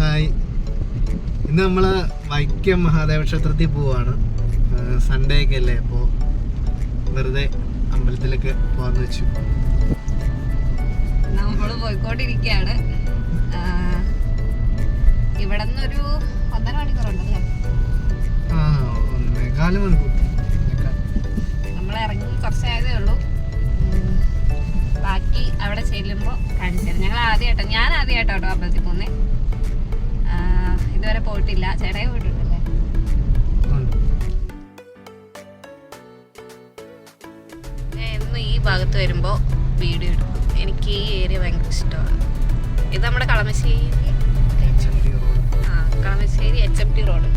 Hi. ഇന്ന് നമ്മൾ വൈക്കം മഹാദേവ ക്ഷേത്രത്തിൽ പോവാണ്. സൺഡേ ഒക്കെ അല്ലേ, അപ്പോൾ വെറുതെ അമ്പലത്തിലൊക്കെ പോകാന്ന് വെച്ചു. നമ്മൾ പോയിക്കൊണ്ടിരിക്കുകയാണ്. ഇവിടെ നിന്നൊരു 1.5 മണിക്കൂറുണ്ടല്ലേ? 1.25 മണിക്കൂർ. നമ്മൾ ഇറങ്ങി കുറച്ചായതേ ഉള്ളൂ. ബാക്കി അവിടെ ചെല്ലുമ്പോൾ കാണിച്ചു തരാം. ഞാൻ ആദ്യമായിട്ടോ അമ്പലത്തിൽ പോകുന്നേ. ഇതുവരെ പോയിട്ടില്ല. ചേട്ടായി പോയിട്ടുണ്ടല്ലേ? ഞാൻ എന്നും ഈ ഭാഗത്ത് വരുമ്പോൾ വീഡിയോ എടുക്കും. എനിക്ക് ഈ ഏരിയ ഭയങ്കര ഇഷ്ടമാണ്. ഇത് നമ്മുടെ Kalamassery HMT road.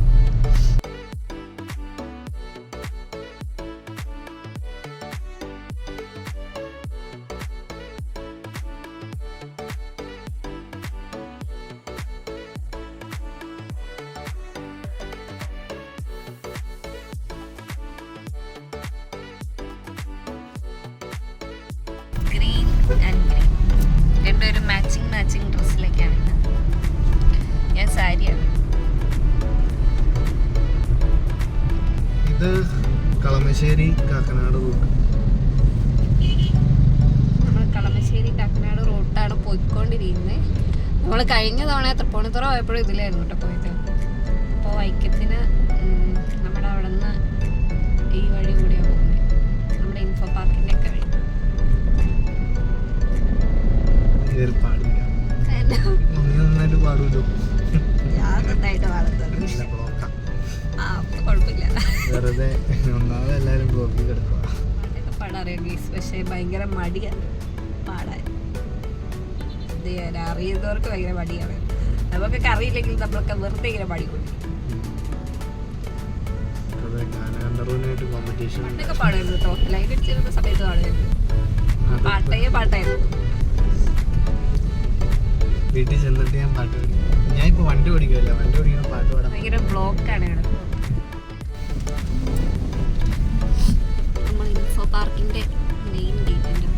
Green and green രണ്ടുപേരും മാച്ചിങ് ഡ്രസ്സിലേക്കാണ്. ഞാൻ സാരിയാണ്. ഇത് കളമശ്ശേരി കാക്കനാട് റൂട്ട്. നമ്മൾ കളമശ്ശേരി കാക്കനാട് റൂട്ടാണ് പോയിക്കൊണ്ടിരിക്കുന്നത്. നമ്മൾ കഴിഞ്ഞ തവണ തൃപ്പൂണിത്തുറ പോയപ്പോഴും ഇതിലായിരുന്നു കേട്ടോ പോയത്. അപ്പോൾ വൈക്കത്തിന് നമ്മുടെ അവിടെ നിന്ന് ഈ വഴി കൂടിയാണ് പോകുന്നത്. നമ്മുടെ ഇൻഫോ പാർക്കിൻ്റെ ഒക്കെ വഴി. നന്നായിട്ട് പാടുമല്ലോ. ഞാൻ നന്നായിട്ട് പാടുന്നത് കുഴപ്പമില്ല. വെറുതെ ഒന്നാമത് എല്ലാവരും ബ്ലോക്കിൽ കിടക്കുക. പാട്ടൊക്കെ പാടാറിയാം ഗീസ്, പക്ഷേ ഭയങ്കര മടിയാണ് പാടാൻ. എന്ത് ചെയ്യാൻ, അറിയുന്നവർക്ക് ഭയങ്കര മടിയാണ്. നമുക്കൊക്കെ അറിയില്ലെങ്കിൽ നമ്മളൊക്കെ വെറുതെ ഇങ്ങനെ പാടിക്കൊണ്ടിരിക്കും. പാട്ടൊക്കെ പാടുമായിരുന്നു കേട്ടോ. ലൈൻ അടിച്ചിരുന്ന സമയത്ത് പാടുമായിരുന്നു. പാട്ടായിരുന്നു. വീട്ടിൽ ചെന്നിട്ട് ഞാൻ പാട്ട് പാടി. ഞാൻ ഇപ്പൊ വണ്ടി ഓടിക്കുമല്ല, വണ്ടി ഓടിക്കുന്ന പാട്ട് പാടാൻ ഭയങ്കര ബ്ലോക്കാണ് ഇവിടെ. നമ്മൾ ഇൻഫോ പാർക്കിന്റെ മെയിൻ ഗേറ്റിന്റെ